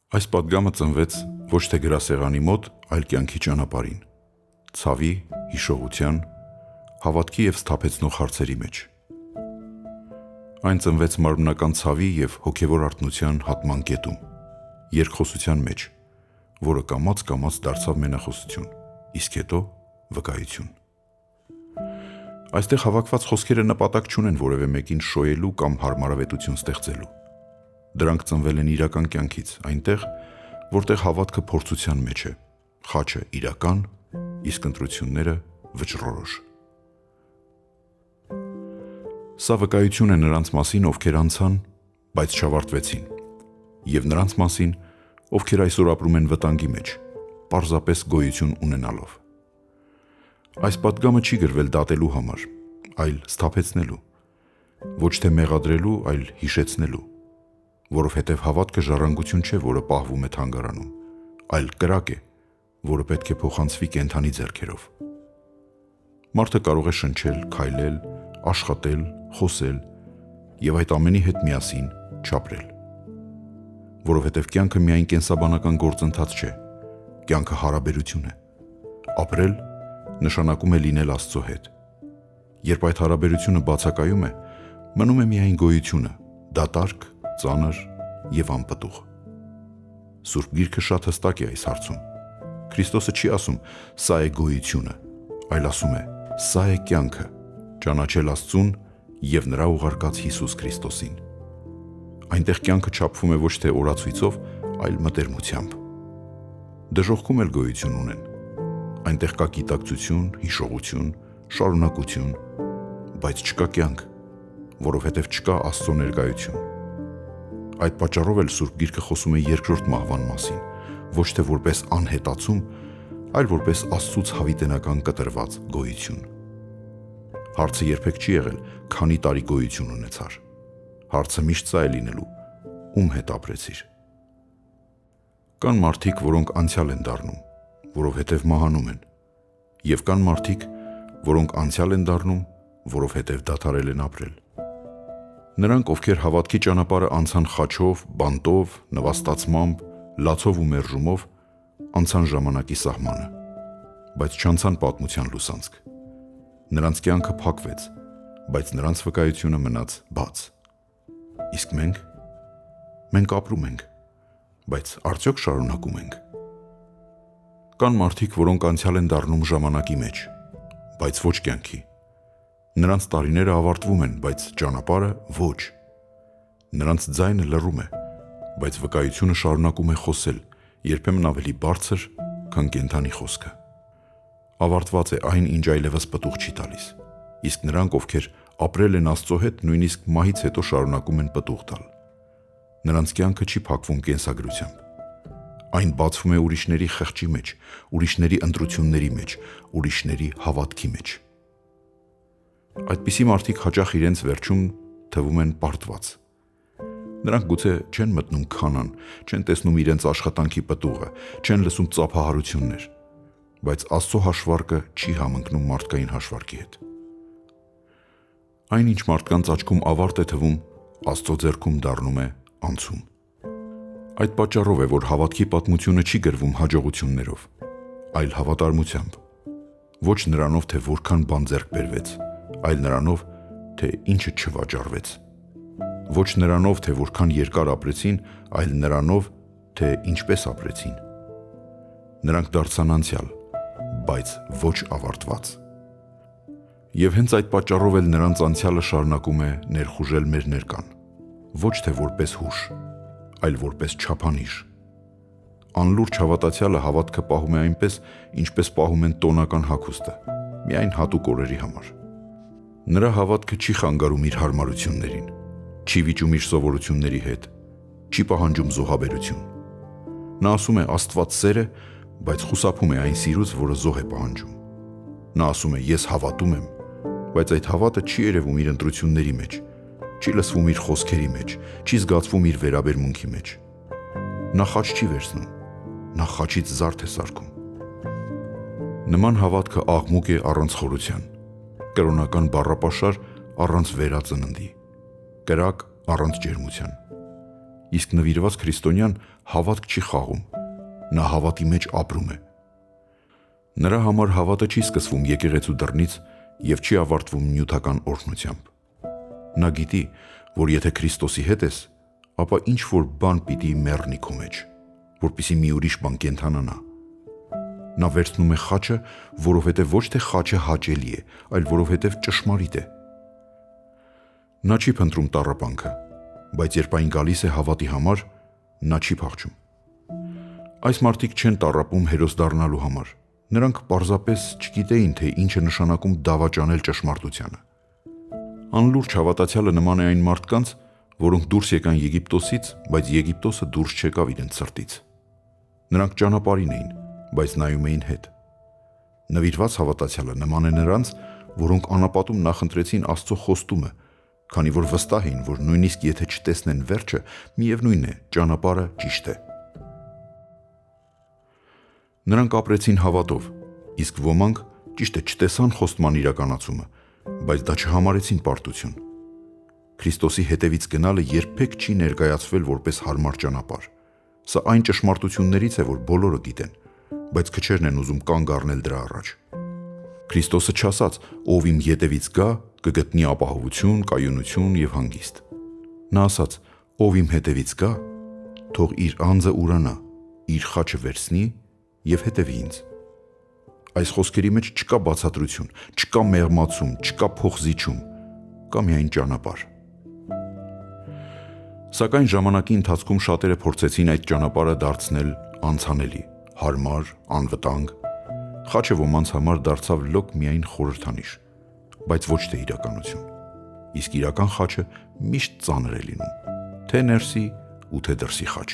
Այս պատգամը ծնվեց ոչ թե գրասեղանի մոտ, այլ կյանքի ճանապարհին, ցավի, հիշողության, հավատքի և սթափեցնող հարցերի մեջ։ Այն ծնվեց մարմնական ցավի և հոգևոր արթնության հատման կետում, երկխոսության մեջ, որը կամաց դարձավ մենախոսություն, իսկ հետո վկայություն։ Այստեղ հավաքված խոսքերը նպատակ չունեն որևէ մեկին շոյելու կամ հարմարավետություն ստեղծելու։ Դրանք ծնվել են իրական կյանքից, այնտեղ, որտեղ հավատքը փորձության մեջ է, խաչը իրական, իսկ ընտրությունները վճռորոշ։ Սա վկայություն է նրանց մասին, ովքեր անցան, բայց չավարտվեցին, և նրանց մասին, ովքեր այսօր ապրում են վտանգի մեջ, պարզապես գոյություն ունենալով։ Այս պատգամը չի գրվել դատելու համար, այլ սթափեցնելու, ոչ թե մեղադրելու, այլ հիշեցնելու, որովհետև հավատքը ժառանգություն չէ, որը պահվում է թանգարանում, այլ կրակ է, որը պետք է փոխանցվի կենդանի ձեռքերով։ Մարդը կարող է շնչել, քայլել, աշխատել, խոսել և այդ ամենի հետ միասին չապրել։ Որովհետև կյանքը միայն կենսաբանական գործընթաց չէ, կյանքը հարաբերություն է։ Ապրել նշանակում է լինել Աստծո հետ։ Երբ այդ հարաբերությունը բացակայում է, մնում է միայն գոյությունը, դատարկ, ծանր և անպտուղ։ Սուրբ Գիրքը շատ հստակ է այս հարցում։ Քրիստոսը չի ասում «սա է գոյությունը», այլ ասում է «սա է կյանքը, ճանաչել Աստծուն և նրա ուղարկած Հիսուս Քրիստոսին»։ Այնտեղ կյանքը չափվում է ոչ թե օրացույցով, այլ մտերմությամբ։ Դժոխքում էլ գոյություն ունեն։ Այնտեղ կա գիտակցություն, հիշողություն, շարունակություն, բայց չկա կյանք, որովհետև չկա Աստծո ներկայություն։ Այդ պատճառով էլ Սուրբ Գիրքը խոսում է երկրորդ մահվան մասին, ոչ թե որպես անհետացում, այլ որպես Աստծուց հավիտենական կտրված գոյություն։ Հարցը երբեք չի եղել, քանի տարի գոյություն ունեցար։ Հարցը միշտ սա է լինելու՝ ում հետ ապրեցիր։ Կան մարդիկ, որոնք անցյալ են դառնում, որովհետև մահանում են, և կան մարդիկ, որոնք անցյալ են դառնում, որովհետև դադարել են ապրել։ Նրանք, ովքեր հավատքի ճանապարհը անցան խաչով, բանտով, նվաստացմամբ, լացով ու մերժումով, անցան ժամանակի սահմանը, բայց չանցան պատմության լուսանցք։ Նրանց կյանքը փակվեց, բայց նրանց վկայությունը մնաց բաց։ Իսկ մենք ապրում ենք, բայց արդյոք շարունակում ենք։ Կան մարդիկ, որոնք անցյալ են դառնում ժամանակի մեջ, բայց ոչ կյանքի։ Նրանց տարիները ավարտվում են, բայց ճանապարհը ոչ։ Նրանց ձայնը լռում է, բայց վկայությունը շարունակում է խոսել, երբեմն ավելի բարձր, քան կենդանի խոսքը։ Ավարտված է այն, ինչ այլևս պտուղ չի տալիս, իսկ նրանք, ովքեր ապրել են Աստծո հետ, նույնիսկ մահից հետո շարունակում են պտուղ տալ։ Նրանց կյանքը չի փակվում կենսագրությամբ։ Այն բացվում է ուրիշների խղճի մեջ, ուրիշների ընտրությունների մեջ, ուրիշների հավատքի մեջ։ Այդպիսի մարդիկ հաճախ իրենց վերջում թվում են պարտված։ Նրանք գուցե չեն մտնում քանան, չեն տեսնում իրենց աշխատանքի պտուղը, չեն լսում ծափահարություններ, բայց Աստծո հաշվարկը չի համընկնում մարդկային հաշվարկի հետ։ Այն, ինչ մարդկանց աչքում ավարտ է թվում, Աստծո ձեռքում դառնում է անցում։ Այդ պատճառով է, որ հավատքի պատմությունը չի գրվում հաջողություններով, այլ հավատարմությամբ։ Ոչ նրանով, թե որքան բան ձեռք բերվեց, այլ նրանով, թե ինչը չվաճառվեց։ Ոչ նրանով, թե որքան երկար ապրեցին, այլ նրանով, թե ինչպես ապրեցին։ Նրանք դարձան անցյալ, բայց ոչ ավարտված։ Եվ հենց այդ պատճառով էլ նրանց անցյալը շարունակում է ներխուժել մեր ներկան, ոչ թե որպես հուշ, այլ որպես չափանիշ։ Անլուրջ հավատացյալը հավատքը պահում է այնպես, ինչպես պահում են տոնական հագուստը, միայն հատուկ օրերի համար։ Նրա հավատքը չի խանգարում իր հարմարություններին, չի վիճում իր սովորությունների հետ, չի պահանջում զոհաբերություն։ Նա ասում է Աստված սեր է, բայց խուսափում է այն սիրուց, որը զոհ է պահանջում։ Նա ասում է ես հավատում եմ, բայց այդ հավատը չի երևում իր ընտրությունների մեջ, չի լսվում իր խոսքերի մեջ, չի զգացվում իր վերաբերմունքի մեջ։ Նա խաչ չի վերցնում, նա խաչից զարդ է սարքում։ Նման հավատքը աղմուկ է առանց խորության, կրոնական բառապաշար առանց վերածննդի, կրակ առանց ջերմության։ իսկ նվիրված քրիստոնյան հավատք չի խաղում, նա հավատի մեջ ապրում է։ Նրա համար հավատը չի սկսվում եկեղեցու դռնից և չի ավարտվում նյութական օրհնությամբ։ Նա գիտի, որ եթե Քրիստոսի հետ ես, ապա ինչ-որ բան պիտի մեռնի քո մեջ, որպեսզի մի ուրիշ բան կենդանանա։ Նա վերցնում է խաչը, որովհետև ոչ թե խաչը հաճելի է, այլ որովհետև ճշմարիտ է։ Նա չի փնտրում տառապանքը, բայց երբ այն գալիս է հավատի համար, նա չի փախչում։ Այս մարդիկ չեն տառապում հերոս դառնալու համար։ Նրանք պարզապես չգիտեին, թե ինչ է նշանակում դավաճանել ճշմարտությանը։ Անլուրջ հավատացյալը նման է այն մարդկանց, որոնք դուրս եկան Եգիպտոսից, բայց Եգիպտոսը դուրս չեկավ իրենց սրտից։ Նրանք ճանապարհին էին, բայց նայում էին հետ։ Նվիրված հավատացյալը նման է նրանց, որոնք անապատում նախընտրեցին Աստծո խոստումը, քանի որ վստահ էին, որ նույնիսկ եթե չտեսնեն վերջը, միևնույն է, ճանապարհը ճիշտ է։ Նրանք ապրեցին հավատով, իսկ ոմանք ճիշտ է չտեսան խոստման իրականացումը, բայց դա չհամարեցին պարտություն։ Քրիստոսի հետևից գնալը երբեք չի ներկայացվել որպես հարմար ճանապարհ։ Սա այն ճշմարտություններից է, որ բոլորը գիտեն, բայց քչերն են ուզում կանգ առնել դրա առաջ։ Քրիստոսը չասաց, ով իմ ետևից գա, կգտնի ապահովություն, կայունություն և հանգիստ։ Նա ասաց, ով իմ հետևից գա, թող իր անձը ուրանա, իր խաչը վերցնի և հետևի ինձ։ Այս խոսքերի մեջ չկա բացատրություն, չկա մեղմացում, չկա փոխզիջում, կա միայն ճանապարհ։ Սակայն ժամանակի ընթացքում շատերը փորձեցին այդ ճանապարհը դարձնել անցանելի, հարմար, անվտանգ։ Խաչը ոմանց համար դարձավ լոկ միայն խորհրդանիշ, բայց ոչ թե իրականություն։ Իսկ իրական խաչը միշտ ծանր է լինում, թե ներսի ու թե դրսի խաչ։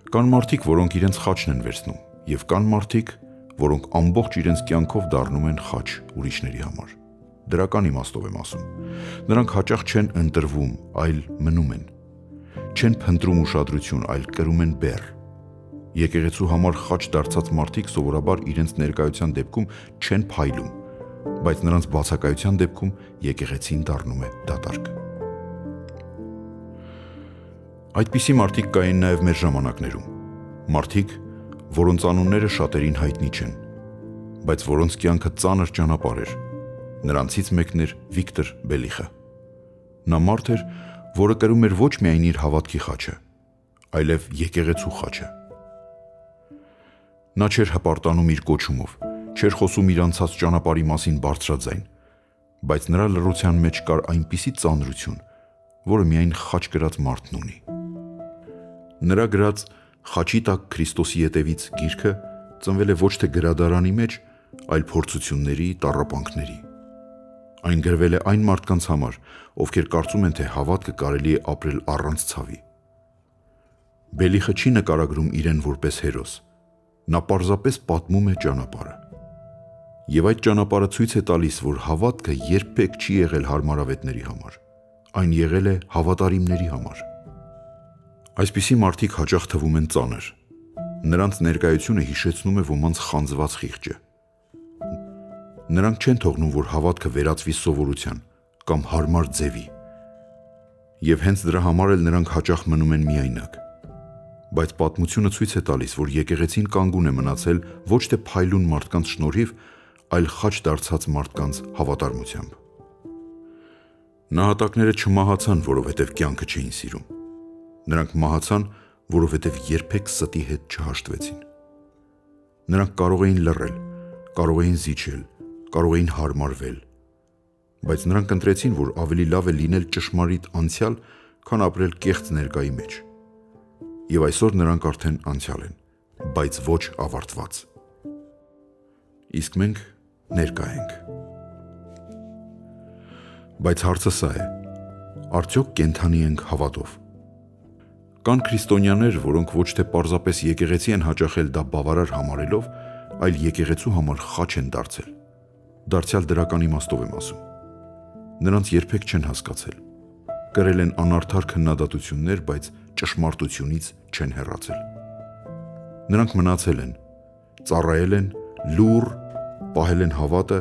Կան մարդիկ, որոնք իրենց խաչն են վերցնում, և կան մարդիկ, որոնք ամբողջ իրենց կյանքով դառնում են խաչ ուրիշների համար։ Դրական իմաստով եմ ասում։ Նրանք հաճախ չեն ընտրվում, այլ մնում են։ Չեն փնտրում ուշադրություն, այլ կրում են բեռ։ Եկեղեցու համար խաչ դարձած մարդիկ սովորաբար իրենց ներկայության դեպքում չեն փայլում, բայց նրանց բացակայության դեպքում եկեղեցին դառնում է դատարկ։ Այդպիսի մարդիկ կային նաև մեր ժամանակներում։ Մարդիկ, որոնց անունները շատերին հայտնի չեն, բայց որոնց կյանքը ծանր ճանապարհ էր։ Նրանցից մեկն էր Վիկտոր Բելիխը։ Նա մարդ էր, որը կրում էր ոչ միայն իր հավատքի խաչը, այլև եկեղեցու խաչը։ Նա չէր հպարտանում իր կոչումով, չէր խոսում իր անցած ճանապարհի մասին բարձրաձայն, բայց նրա լռության մեջ կար այնպիսի ծանրություն, որը միայն խաչ կրած մարդն ունի։ Նրա գրած «Խաչի տակ Քրիստոսի ետևից» գիրքը ծնվել է ոչ թե գրադարանի մեջ, այլ փորձությունների, տառապանքների։ Այն գրվել է այն մարդկանց համար, ովքեր կարծում են, թե հավատքը կարելի է ապրել առանց ցավի։ Բելիխը չի նկարագրում իրեն որպես հերոս, նա պարզապես պատմում է ճանապարհը։ Եվ այդ ճանապարհը ցույց է տալիս, որ հավատքը երբեք չի եղել հարմարավետների համար, այն եղել է հավատարիմների համար։ Այսպիսի մարդիկ հաճախ թվում են ծանր։ Նրանց ներկայությունը հիշեցնում է ոմանց խանձված խիղճը։ Նրանք չեն թողնում, որ հավատքը վերածվի սովորության կամ հարմար ձևի։ Եվ հենց դրա համար էլ նրանք հաճախ մնում են միայնակ։ Բայց պատմությունը ցույց է տալիս, որ եկեղեցին կանգուն է մնացել ոչ թե փայլուն մարդկանց շնորհիվ, այլ խաչ դարձած մարդկանց հավատարմությամբ։ Նահատակները չմահացան, որովհետև կյանքը չէին սիրում։ Նրանք մահացան, որովհետև երբեք ստի հետ չհաշտվեցին։ Նրանք կարող էին լռել, կարող էին զիջել, կարող էին հարմարվել, բայց նրանք ընտրեցին, որ ավելի լավ է լինել ճշմարիտ անցյալ, քան ապրել կեղծ ներկայի մեջ։ Եվ այսօր նրանք արդեն անցյալ են, բայց ոչ ավարտված։ Իսկ մենք ներկա ենք։ Բայց հարցը սա է. արդյոք կենդանի ենք հավատով։ Կան քրիստոնյաներ, որոնք ոչ թե պարզապես եկեղեցի են հաճախել դա բավարար համարելով, այլ եկեղեցու համար խաչ են դարձել։ Դարձյալ դրական իմաստով եմ ասում։ Նրանց երբեք չեն հասկացել։ Կրել են անարդար քննադատություններ, բայց ճշմարտությունից չեն հեռացել։ Նրանք մնացել են, ծառայել են, լուռ, պահել են հավատը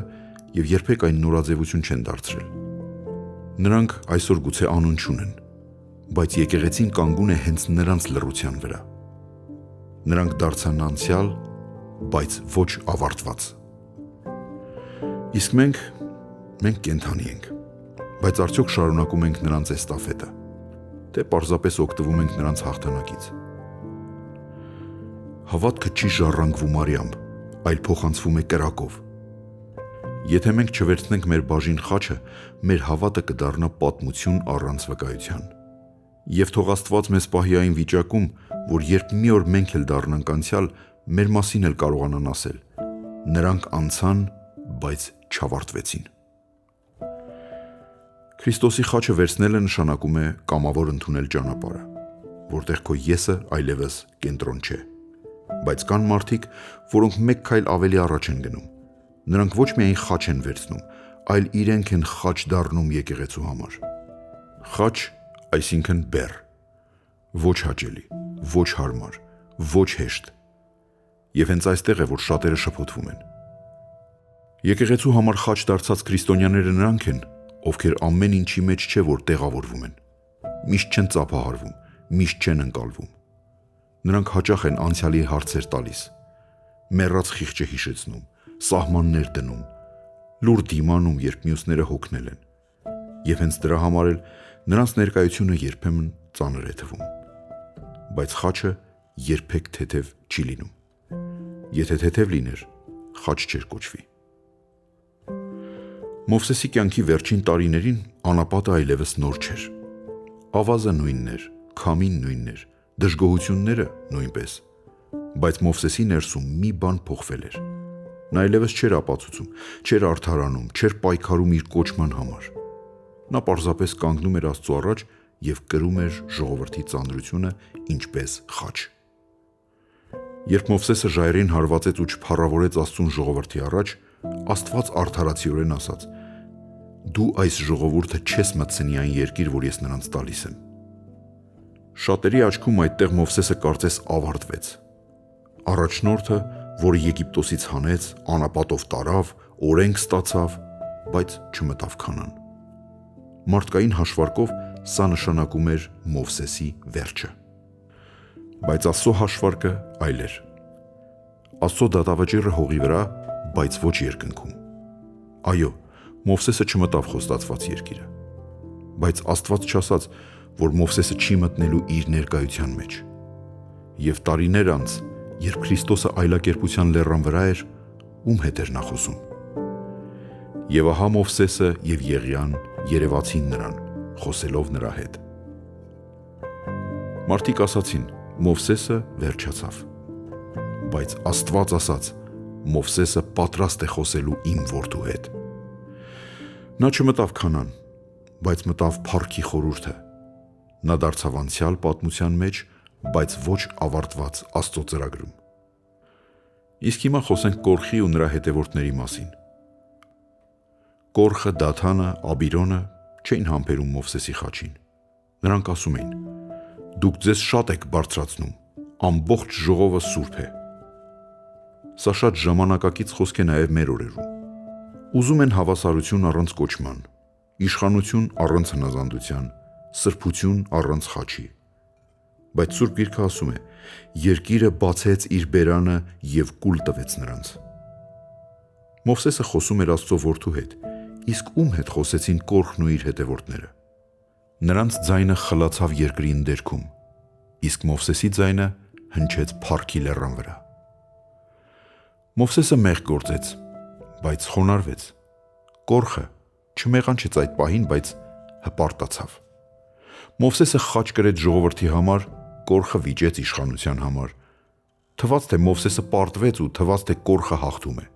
և երբեք այն նորաձևություն չեն դարձրել։ Նրանք այսօր գուցե անուն չունեն, բայց եկեղեցին կանգուն է հենց նրանց լռության վրա։ Նրանք դարձան անցյալ, բայց ոչ ավարտված։ Իսկ մենք կենդանի ենք, բայց արդյոք շարունակում ենք նրանց էստաֆետը, թե պարզապես օգտվում ենք նրանց հաղթանակից։ Հավատքը չի ժառանգվում արյամբ, այլ փոխանցվում է կրակով։ Եթե մենք չվերցնենք մեր բաժին խաչը, մեր հավատը կդառնա պատմություն առանց վկայության։ Եվ թող Աստված մեզ պահի այն վիճակում, որ երբ մի օր մենք էլ դառնանք անցյալ, մեր մասին էլ կարողանան ասել. նրանք անցան, բայց չավարտվեցին։ Քրիստոսի խաչը վերցնելը նշանակում է կամավոր ընդունել ճանապարհը, որտեղ քո եսը այլևս կենտրոն չէ։ Բայց կան մարդիկ, որոնք մեկ քայլ ավելի առաջ են գնում։ Նրանք ոչ միայն խաչ են վերցնում, այլ իրենք են խաչ դառնում եկեղեցու համար։ Խաչ, այսինքն բեռ, ոչ հաճելի, ոչ հարմար, ոչ հեշտ։ Եվ հենց այստեղ է, որ շատերը շփոթվում են։ Եկեղեցու համար խաչ դարձած քրիստոնյաները նրանք են, ովքեր ամեն ինչի մեջ չէ, որ տեղավորվում են։ Միշտ չեն ծափահարվում, միշտ չեն ընկալվում։ Նրանք հաճախ են անցյալի հարցեր տալիս, մեռած խիղճը հիշեցնում, սահմաններ դնում, լուր դիմանում, երբ մյուսները հոգնել են։ Եվ հենց դրա համար էլ նրանց ներկայությունը երբեմն ծանր է թվում։ Բայց խաչը երբեք թեթև չի լինում։ Եթե թեթև լիներ, խաչ չէր կոչվի։ Մովսեսի կյանքի վերջին տարիներին անապատը այլևս նոր չէր։ Ավազը նույնն էր, քամին նույնն էր, դժգոհությունները նույնպես։ Բայց Մովսեսի ներսում մի բան փոխվել էր։ Նա այլևս չէր ապացուցում, չէր արդարանում, չէր պայքարում իր կոչման համար։ Նա պարզապես կանգնում էր Աստծո առաջ և կրում էր ժողովրդի ծանրությունը ինչպես խաչ։ Երբ Մովսեսը ժայռին հարվածեց ու չփառավորեց Աստծուն ժողովրդի առաջ, Աստված արդարացիորեն ասաց. «Դու այս ժողովուրդը չես մտցնի այն երկիր, որ ես նրանց տալիս եմ»։ Շատերի աչքում այդտեղ Մովսեսը կարծես ավարտվեց։ Առաջնորդը, որը Եգիպտոսից հանեց, անապատով տարավ, օրենք ստացավ, բայց չմտավ Քանան։ Մարդկային հաշվարկով սա նշանակում էր Մովսեսի վերջը։ Բայց Աստծո հաշվարկը այլ էր։ Աստծո դատավճիռը հողի վրա, բայց ոչ երկնքում։ Այո, Մովսեսը չմտավ խոստացված երկիրը։ Բայց Աստված չասաց, որ Մովսեսը չի մտնելու իր ներկայության մեջ։ Եվ տարիներ անց, երբ Քրիստոսը այլակերպության լեռան վրա էր, ում հետ էր նա խոսում։ Եվ ահա Մովսեսը և Եղիան երևացին նրան, խոսելով նրա հետ։ Մարդիկ ասացին. Մովսեսը վերջացավ։ Բայց Աստված ասաց. Մովսեսը պատրաստ է խոսելու իմ որդու հետ։ Նա չմտավ Քանան, բայց մտավ փառքի խորհուրդը։ Նա դարձավ անցյալ պատմության մեջ, բայց ոչ ավարտված Աստծո ծրագրում։ Իսկ հիմա խոսենք Կորխի ու նրա հետևորդների մասին։ Կորխը, Դաթանը, Աբիրոնը չէին համբերում Մովսեսի խաչին։ Նրանք ասում էին. «Դուք ձեզ շատ եք բարձրացնում, ամբողջ ժողովը սուրբ է»։ Սա շատ ժամանակակից խոսք է նաև մեր օրերում։ Ուզում են հավասարություն առանց կոչման, իշխանություն առանց հնազանդության, սրբություն առանց խաչի։ Բայց Սուրբ Գիրքը ասում է. երկիրը բացեց իր բերանը և կուլ տվեց նրանց։ Մովսեսը խոսում էր Աստծո որդու հետ, իսկ ում հետ խոսեցին Կորխն ու իր հետևորդները։ Նրանց ձայնը խլացավ երկրի ընդերքում, իսկ Մովսեսի ձայնը հնչեց փառքի լեռան վրա։ Մովսեսը մեղք գործեց, բայց խոնարհվեց։ Կորխը չմեղանչեց այդ պահին, բայց հպարտացավ։ Մովսեսը խաչ կրեց ժողովրդի համար, Կորխը վիճեց իշխանության համար։ Թվաց, թե Մովսեսը պարտվեց ու թվաց, թե Կորխը հաղթում է։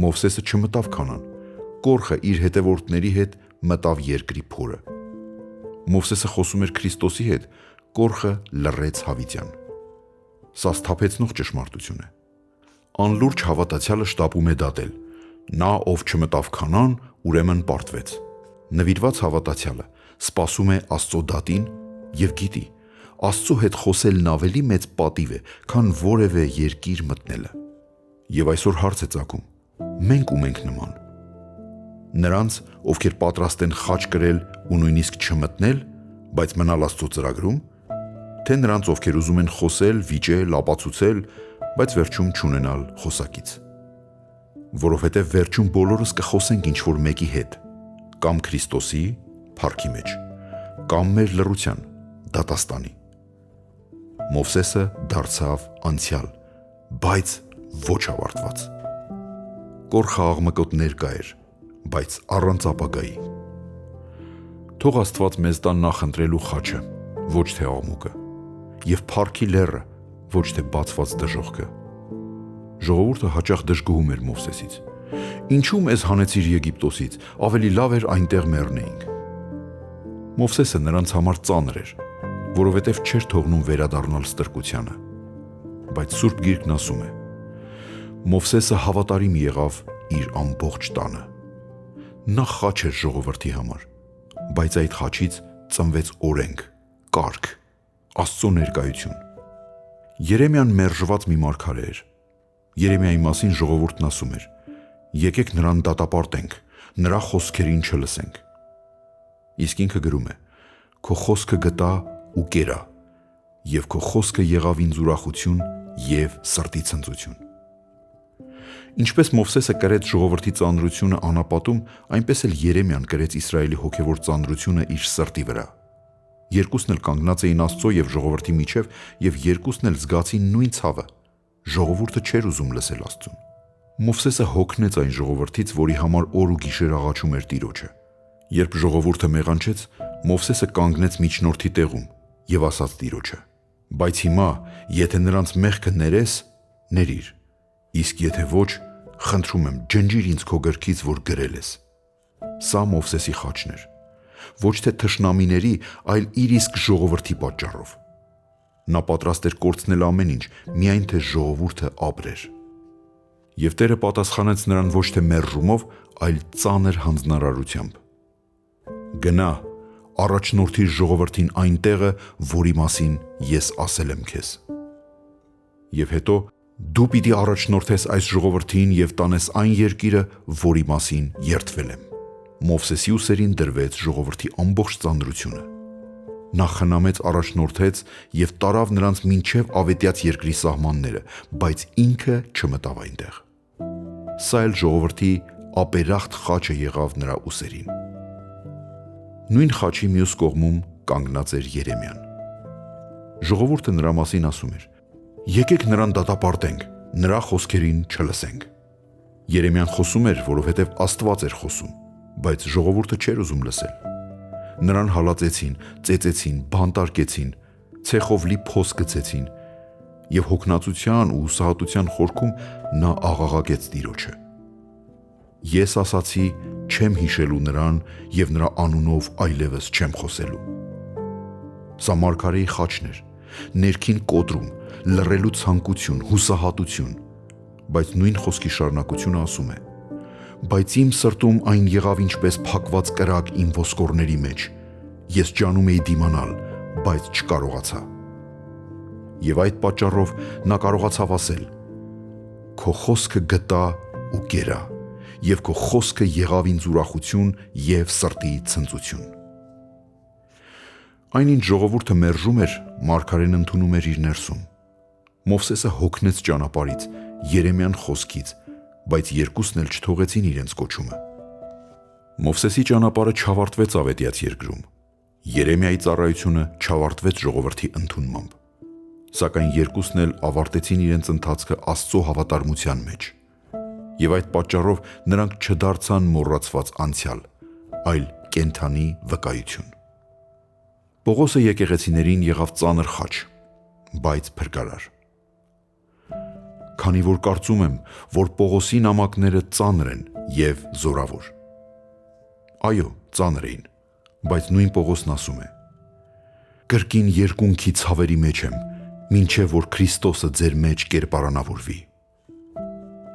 Մովսեսը չմտավ Քանան, Կորխը իր հետևորդների հետ մտավ երկրի փորը։ Մովսեսը խոսում էր Քրիստոսի հետ, Կորխը լռեց հավիտյան։ Սա սթափեցնող ճշմարտություն է։ Անլուրջ հավատացյալը շտապում է դատել. նա, ով չմտավ Քանան, ուրեմն պարտվեց։ Նվիրված հավատացյալը սպասում է Աստծո դատին և գիտի, Աստծո հետ խոսելն ավելի մեծ պատիվ է, քան որևէ երկիր մտնելը։ Եվ այսօր հարց է ծագում. մենք ում ենք նման։ Նրանց, ովքեր պատրաստ են խաչ կրել ու նույնիսկ չմտնել, բայց մնալ Աստծո ծրագրում, թե նրանց, ովքեր ուզում են խոսել, վիճել, ապացուցել, բայց վերջում չունենալ խոսակից։ Որովհետև վերջում բոլորս կխոսենք ինչ-որ մեկի հետ, կամ Քրիստոսի փառքի մեջ, կամ մեր լռության, դատաստանի։ Մովսեսը դարձավ անցյալ, բայց ոչ ավարտված։ Կոր աղմկոտ ներկա էր, բայց առանց ապագայի։ Թող Աստված մեզ տա նախընտրելու խաչը, ոչ թե աղմուկը, և փառքի լեռը, ոչ թե բացված դժոխքը։ Ժողովուրդը հաճախ դժգոհում էր Մովսեսից. «Ինչու մեզ հանեցիր Եգիպտոսից, ավելի լավ էր այնտեղ մեռնեինք»։ Մովսեսը նրանց համար ծանր էր, որովհետև չէր թողնում վերադառնալ ստրկությանը։ Բայց Սուրբ Գիրքն ասում է. Մովսեսը հավատարիմ եղավ իր ամբողջ տանը։ Նա խաչ էր ժողովրդի համար, բայց այդ խաչից ծնվեց օրենք, կարգ, Աստծո ներկայություն։ Երեմիան մերժված մի մարգարե էր։ Երեմիայի մասին ժողովուրդն ասում էր. «Եկեք նրան դատապարտենք, նրա խոսքերին չլսենք»։ Իսկ ինքը գրում է. «Քո խոսքը գտա ու կերա, և քո խոսքը եղավ ինձ ուրախություն և սրտի ցնծություն»։ Ինչպես Մովսեսը կրեց ժողովրդի ծանրությունը անապատում, այնպես էլ Երեմիան կրեց Իսրայելի հոգևոր ծանրությունը իր սրտի վրա։ Երկուսն էլ կանգնած էին Աստծո և ժողովրդի միջև, և երկուսն էլ զգացին նույն ցավը։ Ժողովուրդը չէր ուզում լսել Աստծուն։ Մովսեսը հոգնեց այն ժողովրդից, որի համար օր ու գիշեր աղաչում էր Տիրոջը։ Երբ ժողովուրդը մեղանչեց, Մովսեսը կանգնեց միջնորդի տեղում և ասաց Տիրոջը. «Բայց հիմա, եթե նրանց մեղքը ներես, ներիր, իսկ եթե ոչ, խնդրում եմ, ջնջիր ինձ քո գրքից, որ գրել ես»։ Սա Մովսեսի խաչն էր, ոչ թե թշնամիների, այլ իր իսկ ժողովրդի պատճառով։ Նա պատրաստ էր կորցնել ամեն ինչ, միայն թե ժողովուրդը ապրեր։ Եվ Տերը պատասխանեց նրան ոչ թե մերժումով, այլ ծանր հանձնարարությամբ. «Գնա, առաջնորդիր ժողովրդին այն տեղը, որի մասին ես ասել եմ քեզ»։ Եվ հետո դու պիտի առաջնորդես այս ժողովրդին և տանես այն երկիրը, որի մասին երդվել եմ։ Մովսեսի ուսերին դրվեց ժողովրդի ամբողջ ծանրությունը։ Նա խնամեց առաջնորդեց և տարավ նրանց մինչև ավետյաց երկրի սահմանները, բայց ինքը չմտավ այնտեղ։ Սա էլ ժողովրդի ապերախտ խաչը եղավ նրա ուսերին։ Նույն խաչի մյուս կողմում կանգնած էր Երեմիան։ Ժողովուրդը նրա մասին ասում էր. «Եկեք նրան դատապարտենք, նրա խոսքերին չլսենք»։ Երեմիան խոսում էր, որովհետև Աստված էր խոսում, բայց ժողովուրդը չէր ուզում լսել։ Նրան հալածեցին, ծեծեցին, բանտարկեցին, ցեխով լի փոս գցեցին, և հոգնածության ու հուսահատության խորքում նա աղաղակեց Տիրոջը. «Ես ասացի, չեմ հիշելու նրան և նրա անունով այլևս չեմ խոսելու»։ Սա մարգարեի խաչն էր, ներքին կոտրում, լռելու ցանկություն, հուսահատություն, բայց նույն խոսքի շարունակությունը ասում է. «Բայց իմ սրտում այն եղավ ինչպես փակված կրակ իմ ոսկորների մեջ, ես ջանում էի դիմանալ, բայց չկարողացա»։ Եվ այդ պատճառով նա կարողացավ ասել. «Քո խոսքը գտա ու կերա, և քո խոսքը եղավ ինձ ուրախություն և սրտի ցնծություն»։ Այնինչ ժողովուրդը մերժում էր, մարգարեն ընդունում էր իր ներսում։ Մովսեսը հոգնեց ճանապարհից, Երեմիան խոսքից, բայց երկուսն էլ չթողեցին իրենց կոչումը։ Մովսեսի ճանապարհը չավարտվեց ավետյաց երկրում։ Երեմիայի ծառայությունը չավարտվեց ժողովրդի ընդունմամբ։ Սակայն երկուսն էլ ավարտեցին իրենց ընթացքը Աստծո հավատարմության մեջ։ Եվ այդ պատճառով նրանք չդարձան մոռացված անցյալ, այլ կենդանի վկայություն։ Պողոսը եկեղեցիներին եղավ ծանր խաչ, բայց փրկարար։ Քանի որ կարծում եմ, որ Պողոսի նամակները ծանր են և զորավոր։ Այո, ծանր էին, բայց նույն Պողոսն ասում է. «Կրկին երկունքի ցավերի մեջ եմ, մինչև որ Քրիստոսը ձեր մեջ կերպարանավորվի»։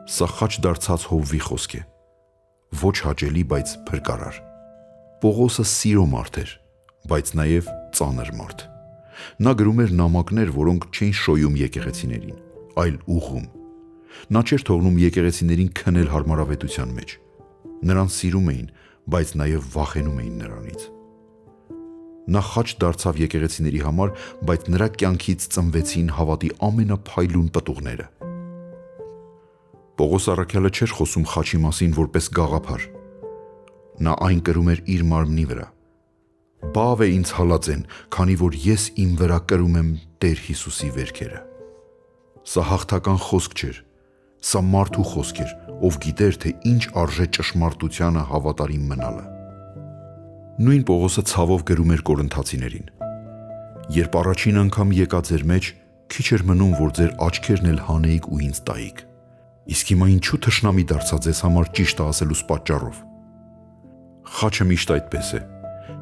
Սա խաչ դարձած Հովվի խոսք է, ոչ հաճելի, բայց փրկարար։ Պողոսը սիրո մարդ էր, բայց նաև ծանր մարդ։ Նա գրում էր նամակներ, որոնք չէին շոյում եկեղեցիներին, այլ ուղղում։ Նա չէր թողնում եկեղեցիներին քնել հարմարավետության մեջ։ Նրան սիրում էին, բայց նաև վախենում էին նրանից։ Նա խաչ դարձավ եկեղեցիների համար, բայց նրա կյանքից ծնվեցին հավատի ամենափայլուն պտուղները։ Պողոս առաքյալը չէր խոսում խաչի մասին որպես գաղափար։ Նա այն կրում էր իր մարմնի վրա։ Բավ է ինձ հալածեն, քանի որ ես իմ վրա կրում եմ Տեր Հիսուսի վերքերը։ Սա հաղթական խոսք չէր, սա մարդու խոսք էր, ով գիտեր, թե ինչ արժե ճշմարտությանը հավատարիմ մնալը։ Նույն Պողոսը ցավով գրում էր Կորինթացիներին. Երբ առաջին անգամ եկա ձեր մեջ, քիչ էր մնում, որ ձեր աչքերն էլ հանեիք ու ինձ տայիք։ Իսկ հիմա ինչու թշնամի դարձա ձեզ համար ճիշտը ասելուց պատճառով։ Խաչը միշտ այդպես է։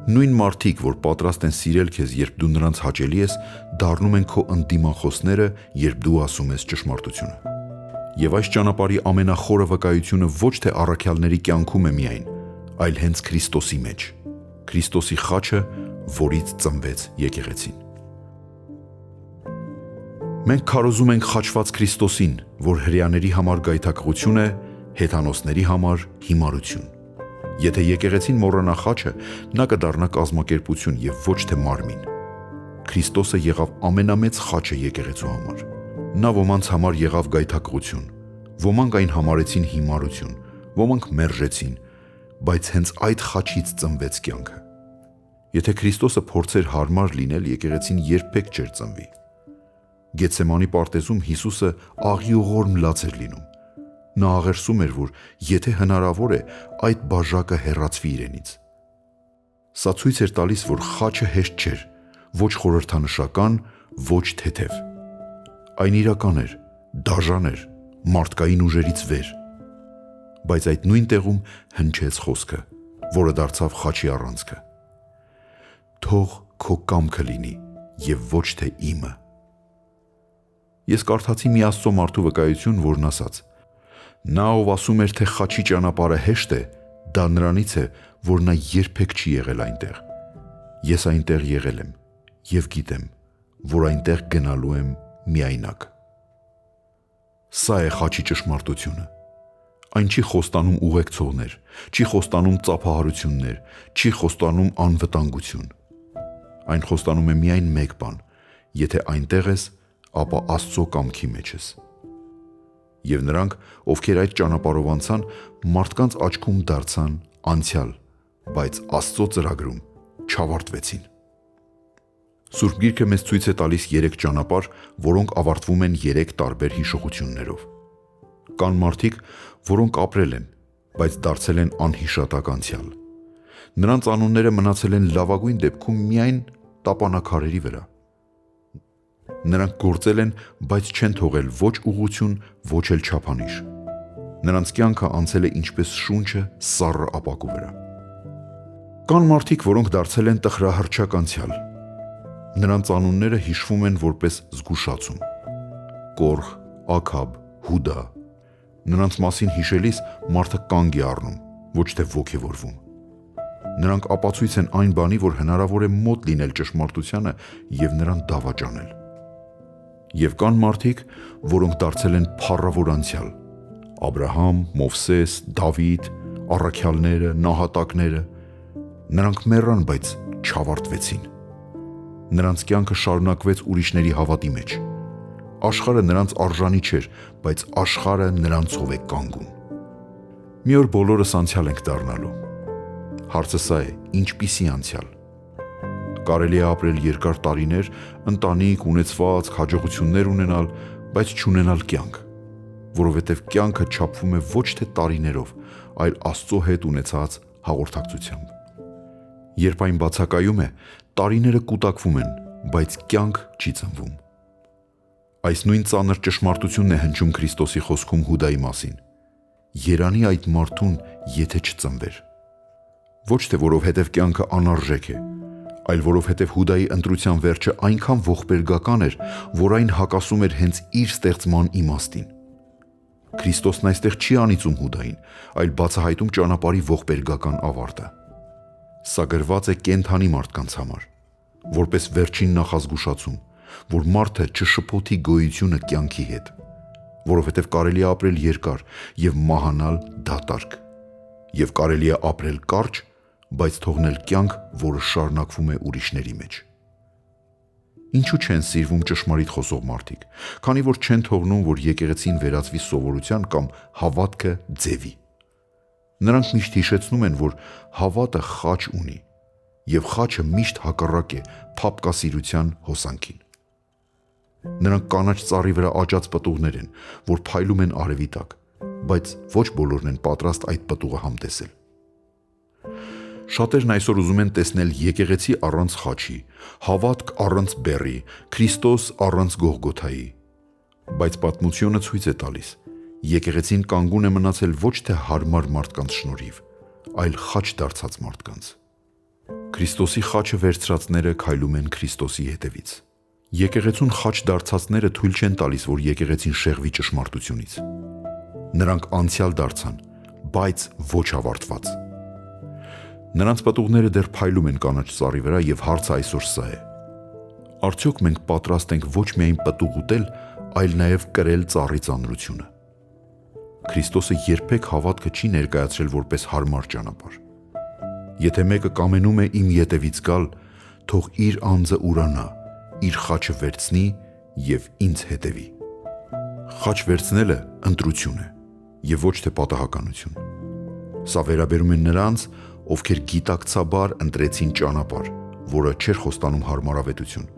Նույն մարդիկ, որ պատրաստ են սիրել քեզ, երբ դու նրանց հաճելի ես, դառնում են քո ընդդիմախոսները, երբ դու ասում ես ճշմարտությունը։ Եվ այս ճանապարհի ամենախորը վկայությունը ոչ թե առաքյալների կյանքում է միայն, այլ հենց Քրիստոսի մեջ։ Քրիստոսի խաչը, որից ծնվեց եկեղեցին։ Մենք քարոզում ենք խաչված Քրիստոսին, որ հրեաների համար գայթակղություն է, հեթանոսների համար հիմարություն։ Եթե եկեղեցին մոռանա խաչը, նա կդառնա կազմակերպություն եւ ոչ թե մարմին։ Քրիստոսը եղավ ամենամեծ խաչը եկեղեցու համար։ Նա ոմանց համար եղավ գայթակղություն, ոմանք այն համարեցին հիմարություն, ոմանք մերժեցին, բայց հենց այդ խաչից ծնվեց կյանքը։ Եթե Քրիստոսը փորձեր հարմար լինել, եկեղեցին երբեք չէր ծնվի։ Գեթսեմանի պարտեզում Հիսուսը աղի ու ղորմ լաց էր լինում։ Նա աղերսում էր, որ եթե հնարավոր է, այդ բաժակը հեռացվի իրենից։ Սա ցույց էր տալիս, որ խաչը հեշտ չէր, ոչ խորհրդանշական, ոչ թեթև։ Այն իրական էր, դաժան էր, մարդկային ուժերից վեր։ Բայց այդ նույն տեղում հնչեց խոսքը, որը դարձավ խաչի առանցքը. Թող քո կամքը լինի եւ ոչ թե իմը։ Ես կարդացի մի Աստծո մարդու վկայություն, որն ասաց. Նա, ով ասում էր, թե խաչի ճանապարհը հեշտ է, դա նրանից է, որ նա երբեք չի եղել այնտեղ։ Ես այնտեղ եղել եմ եւ գիտեմ, որ այնտեղ գնալու եմ միայնակ։ Սա է խաչի ճշմարտությունը։ Այն չի խոստանում ուղեկցողներ, չի խոստանում ծափահարություններ, չի խոստանում անվտանգություն։ Այն խոստանում է միայն մեկ բան. եթե այնտեղ ես, ապա Աստծո կամքի մեջ ես։ Եվ նրանք, ովքեր այդ ճանապարհով անցան, մարդկանց աչքում դարձան անցյալ, բայց Աստծո ծրագրում չավարտվեցին։ Սուրբ Գիրքը մեզ ցույց է տալիս 3 ճանապարհ, որոնք ավարտվում են 3 տարբեր հիշողություններով։ Կան մարդիկ, որոնք ապրել են, բայց դարձել են անհիշատակ անցյալ։ Նրանց անունները մնացել են լավագույն դեպքում միայն տապանաքարերի վրա։ Նրանք գործել են, բայց չեն թողել ոչ ուղղություն, ոչ էլ չափանիշ։ Նրանց կյանքը անցել է ինչպես շունչը սառը ապակու վրա։ Կան մարդիկ, որոնք դարձել են տխրահռչակ անցյալ։ Նրանց անունները հիշվում են որպես զգուշացում։ Կորխ, Աքաբ, Հուդա։ Նրանց մասին հիշելիս մարդը կանգ է առնում, ոչ թե ոգևորվում։ Նրանք ապացույց են այն բանի, որ հնարավոր է մոտ լինել ճշմարտությանը եւ նրան դավաճանել։ Եվ կան մարդիկ, որոնք դարձել են փառավոր անցյալ։ Աբրահամ, Մովսես, Դավիթ, առաքյալները, նահատակները։ Նրանք մեռան, բայց չավարտվեցին։ Նրանց կյանքը շարունակվեց ուրիշների հավատի մեջ։ Աշխարհը նրանց արժանի չէր, բայց աշխարհը նրանցով է կանգուն։ Մի օր բոլորս անցյալ ենք դառնալու։ Հարցը սա է, ինչպիսի անցյալ։ Կարելի է ապրել երկար տարիներ, ընտանիք, ունեցված, հաջողություններ ունենալ, բայց չունենալ կյանք, որովհետև կյանքը չափվում է ոչ թե տարիներով, այլ Աստծո հետ ունեցած հաղորդակցությամբ։ Երբ այն բացակայում է, տարիները կուտակվում են, բայց կյանք չի ծնվում։ Այս նույն ծանր ճշմարտությունն է հնչում Քրիստոսի խոսքում Հուդայի մասին։ Երանի այդ մարդուն, եթե չծնվեր։ Ոչ թե որովհետև կյանքը անարժեք է, այլ որովհետև Հուդայի ընտրության վերջը այնքան ողբերգական էր, որ այն հակասում էր հենց իր ստեղծման իմաստին։ Քրիստոսն այստեղ չի անիծում Հուդային, այլ բացահայտում ճանապարհի ողբերգական ավարտը։ Սա գրված է կենդանի մարդկանց համար, որպես վերջին նախազգուշացում, որ մարդը չշփոթի գոյությունը կյանքի հետ, որովհետև կարելի է ապրել երկար եւ մահանալ դատարկ, եւ կարելի է ապրել կարճ, բայց թողնել կյանք, որը շարունակվում է ուրիշների մեջ։ Ինչու չեն սիրվում ճշմարիտ խոսող մարդիկ, քանի որ չեն թողնում, որ եկեղեցին վերածվի սովորության կամ հավատքը ձևի։ Նրանք միշտ հիշեցնում են, որ հավատը խաչ ունի, եւ խաչը միշտ հակառակ է փափկասիրության հոսանքին։ Նրանք կանաչ ծառի վրա աճած պտուղներ են, որ փայլում են արևի տակ, բայց ոչ բոլորն են պատրաստ այդ պտուղը համտեսել։ Շատերն այսօր ուզում են տեսնել եկեղեցի առանց խաչի, հավատք առանց բեռի, Քրիստոս առանց Գողգոթայի։ Բայց պատմությունը ցույց է տալիս, եկեղեցին կանգուն է մնացել ոչ թե հարմար մարդկանց շնորհիվ, այլ խաչ դարձած մարդկանց։ Քրիստոսի խաչը վերցրածները քայլում են Քրիստոսի հետևից։ Եկեղեցուն խաչ դարձածները թույլ չեն տալիս, որ եկեղեցին շեղվի ճշմարտությունից։ Նրանք անցյալ դարձան, բայց ոչ ավարտված։ Նրանց պտուղները դեռ փայլում են կանաչ ծառի վրա եւ հարցը այսօր սա է. արդյոք մենք պատրաստ ենք ոչ միայն պտուղ ուտել, այլ նաեւ կրել ծառի ծանրությունը։ Քրիստոսը երբեք հավատքը չի ներկայացրել որպես հարմար ճանապարհ։ Եթե մեկը կամենում է իմ ետևից գալ, թող իր անձը ուրանա, իր խաչը վերցնի եւ ինձ հետևի։ Խաչ վերցնելը ընտրություն է եւ ոչ թե պատահականություն։ Սա վերաբերում է նրանց, ովքեր գիտակցաբար ընտրեցին ճանապարհ, որը չէր խոստանում հարմարավետություն,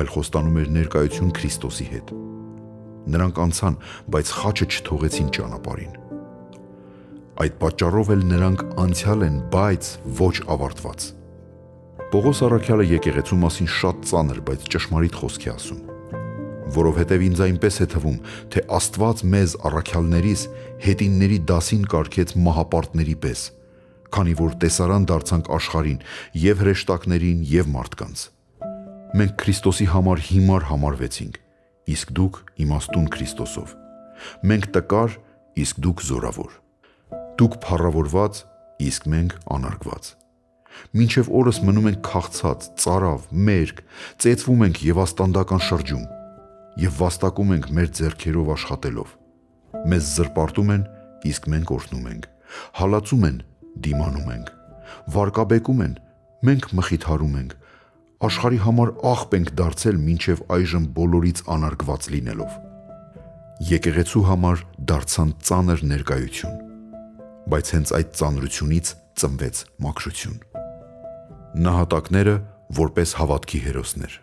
այլ խոստանում էր ներկայություն Քրիստոսի հետ։ Նրանք անցան, բայց խաչը չթողեցին ճանապարհին։ Այդ պատճառով էլ նրանք անցյալ են, բայց ոչ ավարտված։ Պողոս առաքյալը եկեղեցու մասին շատ ծանր, բայց ճշմարիտ խոսք է ասում, որովհետև ինձ այնպես է թվում, թե Աստված մեզ առաքյալներիս հետինների դասին կարգեց մահապարտների պես, քանի որ տեսարան դարձանք աշխարհին եւ հրեշտակներին եւ մարդկանց։ Մենք Քրիստոսի համար հիմար համարվեցինք, իսկ դուք իմաստուն Քրիստոսով։ Մենք տկար, իսկ դուք զորավոր։ Դուք փառավորված, իսկ մենք անարգված։ Մինչև օրս մնում ենք քաղցած, ծարավ, մերկ, ծեծվում ենք եւ աստանդական շրջում, եւ վաստակում ենք մեր ձեռքերով աշխատելով։ Մեզ զրպարտում են, իսկ մենք օրհնում ենք, հալածում են, դիմանում ենք, վարկաբեկում են, մենք մխիթարում ենք, աշխարհի համար աղբ ենք դարձել մինչև այժմ բոլորից անարգված լինելով։ Եկեղեցու համար դարձան ծանր ներկայություն, բայց հենց այդ ծանրությունից ծնվեց մաքրություն։ Նահատակները որպես հավատքի հերոսներ։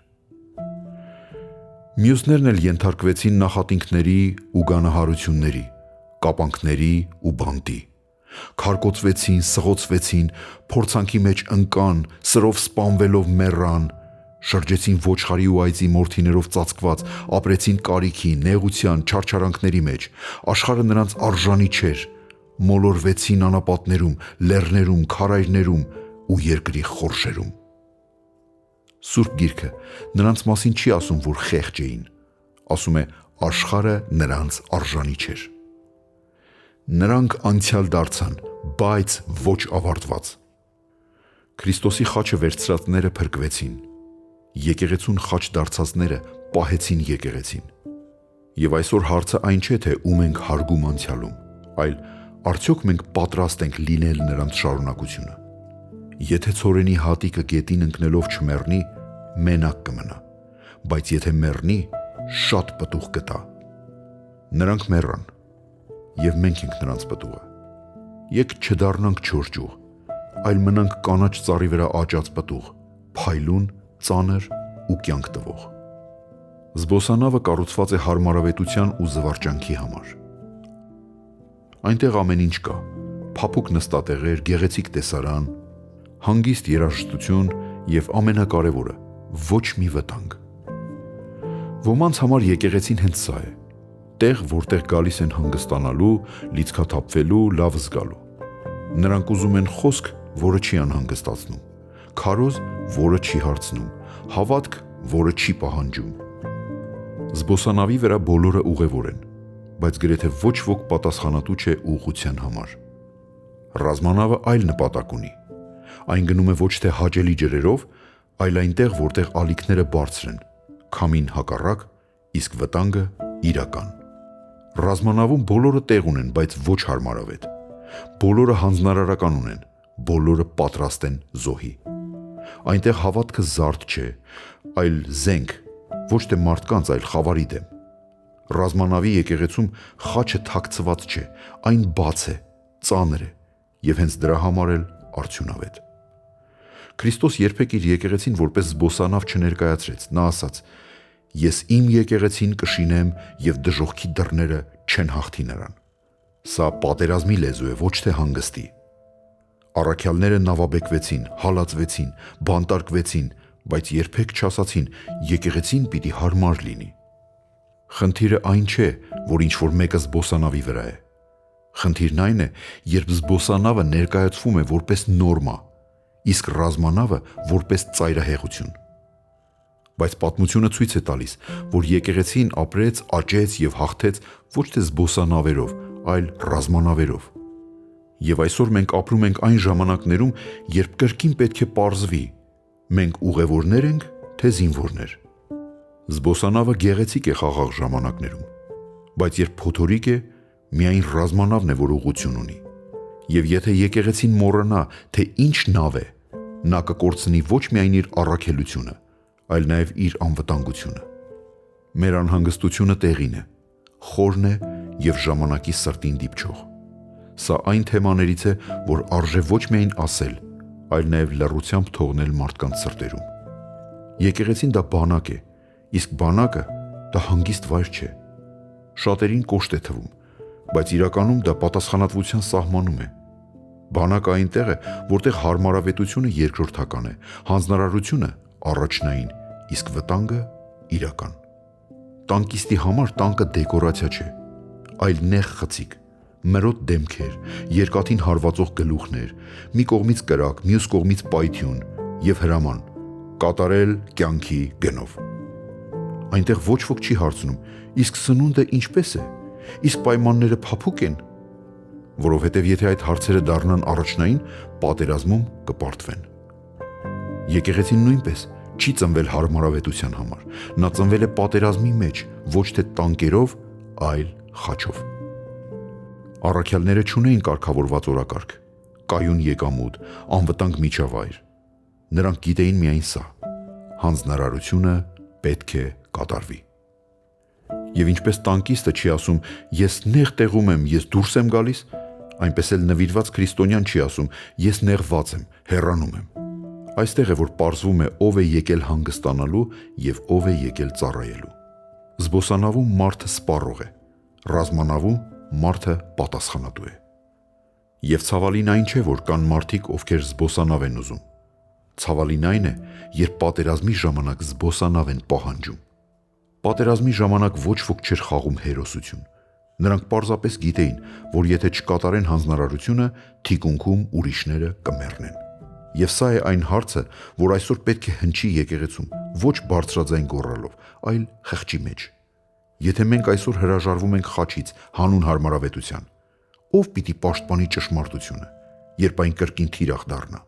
Մյուսներն էլ ենթարկվեցին նախատինքների ու գանահարությունների, կապանքների ու բանտի։ Քարկոծվեցին, սղոցվեցին, փորձանքի մեջ ընկան, սրով սպանվելով մեռան, շրջեցին ոչխարի ու այծի մորթիներով ծածկված, ապրեցին կարիքի, նեղության, չարչարանքների մեջ, աշխարհը նրանց արժանի չէր, մոլորվեցին անապատներում, լեռներում, քարայրներում ու երկրի խորշերում։ Սուրբ Գիրքը նրանց մասին չի ասում, որ խեղճ էին, ասում է աշխարհը նրանց արժանի չէր։ Նրանք անցյալ դարձան, բայց ոչ ավարտված։ Քրիստոսի խաչը վերցրածները փրկվեցին, եկեղեցուն խաչ դարձածները պահեցին եկեղեցին։ Եվ այսօր հարցը այն չէ, թե ում ենք հարգում անցյալում, այլ արդյոք մենք պատրաստ ենք լինել նրանց շարունակությունը։ Եթե ցորենի հատիկը գետին ընկնելով չմեռնի, մենակ կմնա, բայց եթե մեռնի, շատ պտուղ կտա։ Նրանք մեռան, եւ մենք ենք նրանց պտուղը։ Եկ չդառնանք չոր ճյուղ, այլ մնանք կանաչ ծառի վրա աճած պտուղ, փայլուն, ծանր ու կյանք տվող։ Զբոսանավը կառուցված է հարմարավետության ու զվարճանքի համար։ Այնտեղ ամեն ինչ կա՝ փափուկ նստատեղեր, գեղեցիկ տեսարան, հանգիստ երաժշտություն եւ ամենակարևորը՝ ոչ մի վտանգ։ Ոմանց համար եկեղեցին հենց սա է՝ տեղ, որտեղ գալիս են հանգստանալու, լիցքաթափվելու, լավ զգալու։ Նրանք ուզում են խոսք, որը չի անհանգստացնում, քարոզ, որը չի հարցնում, հավատք, որը չի պահանջում։ Զբոսանավի վրա բոլորը ուղևոր են, բայց գրեթե ոչ ոք պատասխանատու չէ ուղղության համար։ Ռազմանավը այլ նպատակ ունի։ Այն գնում է ոչ թե հաճելի ջրերով, այլ այնտեղ, որտեղ ալիքները բարձր են, քամին հակառակ, իսկ վտանգը իրական։ Ռազմանավում բոլորը տեղ ունեն, բայց ոչ հարմարավետ։ Բոլորը հանձնարարական ունեն, բոլորը պատրաստ են զոհի։ Այնտեղ հավատքը զարդ չէ, այլ զենք, ոչ թե մարդկանց, այլ խավարի դեմ։ Ռազմանավի եկեղեցում խաչը թաքցված չէ, այն բաց է, ծանր է եւ հենց դրա համար էլ արդյունավետ։ Քրիստոս երբեք իր եկեղեցին որպես զբոսանավ չներկայացրեց։ Նա ասաց. «Ես իմ եկեղեցին կշինեմ եւ դժոխքի դռները չեն հաղթի նրան»։ Սա պատերազմի լեզու է, ոչ թե հանգստի։ Առաքյալները նավաբեկվեցին, հալածվեցին, բանտարկվեցին, բայց երբեք չասացին եկեղեցին պիտի հարմար լինի։ Խնդիրը այն չէ, որ ինչ-որ մեկը զբոսանավի վրա է։ Խնդիրն այն է, երբ զբոսանավը ներկայացվում է որպես նորմա, իսկ ռազմանավը որպես ծայրահեղություն։ Բայց պատմությունը ցույց է տալիս, որ եկեղեցին ապրեց, աճեց եւ հաղթեց ոչ թե զբոսանավերով, այլ ռազմանավերով։ Եվ այսօր մենք ապրում ենք այն ժամանակներում, երբ կրկին պետք է պարզվի՝ մենք ուղևորներ ենք, թե զինվորներ։ Զբոսանավը գեղեցիկ է խաղաղ ժամանակներում, բայց երբ փոթորիկ է, միայն ռազմանավն է, որ ուղղություն ունի։ Եվ եթե եկեղեցին մոռանա, թե ինչ նավ է, նա կկորցնի ոչ միայն իր առաքելությունը, այլ նաև իր անվտանգությունը։ Մեր անհանգստությունը տեղին է, խորն է եւ ժամանակի սրտին դիպչող։ Սա այն թեմաներից է, որ արժե ոչ միայն ասել, այլ նաև լռությամբ թողնել մարդկանց սրտերում։ Եկեղեցին դա բանակ է, իսկ բանակը դա հանգիստ վայր չէ։ Շատերին կոշտ է թվում, բայց իրականում դա պատասխանատվության սահմանում է։ Բանակը այնտեղ է, որտեղ հարմարավետությունը երկրորդական է, հանձնարարությունը առաջնային, իսկ վտանգը իրական։ Տանկիստի համար տանկը դեկորացիա չէ, այլ նեղ խցիկ, մրոտ դեմքեր, երկաթին հարվածող գլուխներ, մի կողմից կրակ, մյուս կողմից պայթյուն եւ հրաման՝ կատարել կյանքի գնով։ Այնտեղ ոչ ոք չի հարցնում, իսկ սնունդը ինչպես է, իսկ պայմանները փափուկ են, որովհետև եթե այդ հարցերը դառնան առաջնային, պատերազմում կպարտվեն։ Եկեղեցին նույնպես չի ծնվել հարմարավետության համար, նա ծնվել է պատերազմի մեջ, ոչ թե տանկերով, այլ խաչով։ Առաքյալները չունեին կարգավորված օրակարգ, կայուն եկամուտ, անվտանգ միջավայր։ Նրանք գիտեին միայն սա՝ հանձնարարությունը պետք է կատարվի։ Եվ ինչպես տանկիստը չի ասում «ես նեղ տեղում եմ, ես դուրս եմ գալիս», այնպես էլ նվիրված քրիստոնյան չի ասում «ես նեղված եմ, հեռանում եմ»։ Այստեղ է, որ պարզվում է ով է եկել հանգստանալու եւ ով է եկել ծառայելու։ Զբոսանավում մարդը սպառող է, ռազմանավում մարդը պատասխանատու է։ Եվ ցավալին այն չէ, որ կան մարդիկ, ովքեր զբոսանավ են ուզում։ Ցավալին այն է, երբ պատերազմի ժամանակ զբոսանավ են պահանջում։ Պատերազմի ժամանակ ոչ ոք չէր խաղում հերոսություն։ Նրանք պարզապես գիտեին, որ եթե չկատարեն հանձնարարությունը, թիկունքում ուրիշները կմեռնեն։ Եվ սա է այն հարցը, որ այսօր պետք է հնչի եկեղեցում, ոչ բարձրաձայն գոռալով, այլ խղճի մեջ։ Եթե մենք այսօր հրաժարվում ենք խաչից հանուն հարմարավետության, ով պիտի պաշտպանի ճշմարտությունը, երբ այն կրկին թիրախ դառնա։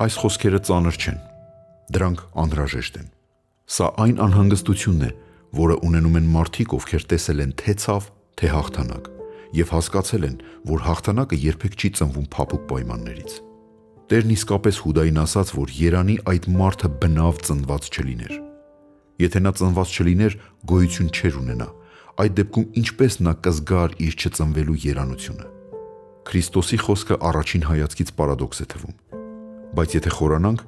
Այս խոսքերը ծանր չեն, դրանք անհրաժեշտ են։ Սա այն անհանգստությունն է, որը ունենում են մարդիկ, ովքեր տեսել են թե ցավ, թե հաղթանակ, եւ հասկացել են, որ հաղթանակը երբեք չի ծնվում փափուկ պայմաններից։ Տերն իսկապես Հուդային ասաց, որ երանի այդ մարդը բնավ ծնված չլիներ։ Եթե նա ծնված չլիներ, գոյություն չէր ունենա, այդ դեպքում ինչպես նա կզգար իր չծնվելու երանությունը։ Քրիստոսի խոսքը առաջին հայացքից պարադոքս է թվում, բայց եթե խորանանք,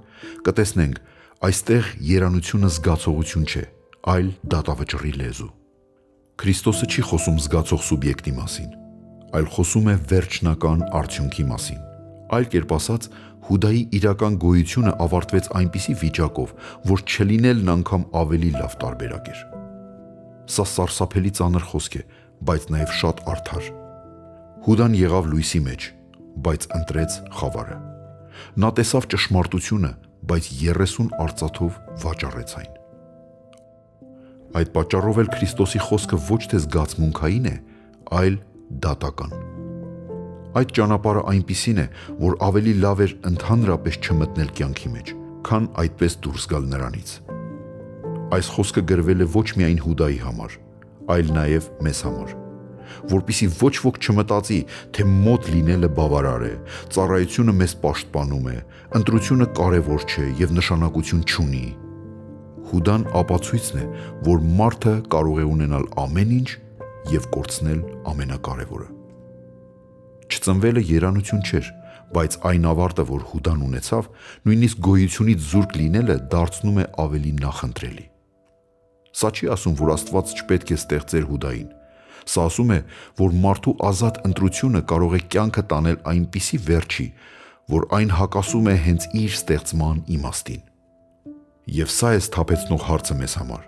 կտեսնենք, այստեղ երանությունը զգացողություն չէ, այլ դատավճռի լեզու։ Քրիստոսը չի խոսում զգացող սուբյեկտի մասին, այլ խոսում է վերջնական արդյունքի մասին։ Այլ կերպ ասած, Հուդայի իրական գոյությունը ավարտվեց այնպիսի վիճակով, որ չլինելն անգամ ավելի լավ տարբերակ էր։ Սա սարսափելի ծանր խոսք է, բայց նաև շատ արդար։ Հուդան եղավ լույսի մեջ, բայց ընտրեց խավարը։ Նա տեսավ ճշմարտությունը, բայց 30 արծաթով վաճառեց այն։ Այդ պատճառով էլ Քրիստոսի խոսքը ոչ թե զգացմունքային է, այլ դատական։ Այդ ճանապարհը այնպիսին է, որ ավելի լավ էր ընդհանրապես չմտնել կյանքի մեջ, քան այդպես դուրս գալ նրանից։ Այս խոսքը գրվել է ոչ միայն Հուդայի համար, այլ նաև մեզ համար։ որպեսզի ոչ ոք չմտածի, թե մոտ լինելը բավարար է, ծառայությունը մեզ պաշտպանում է, ընտրությունը կարևոր չէ եւ նշանակություն չունի։ Հուդան ապացույցն է, որ մարդը կարող է ունենալ ամեն ինչ եւ կորցնել ամենակարևորը։ Չծնվելը երանություն չէր, բայց այն ավարտը, որ Հուդան ունեցավ, նույնիսկ գոյությունից զուրկ լինելը դարձնում է ավելի նախընտրելի։ Սա չի ասում, որ Աստված չպետք է ստեղծեր Հուդային։ Սա ասում է, որ մարդու ազատ ընտրությունը կարող է կյանքը տանել այնպիսի վերջի, որ այն հակասում է հենց իր ստեղծման իմաստին։ Եվ սա է սթափեցնող հարցը մեզ համար։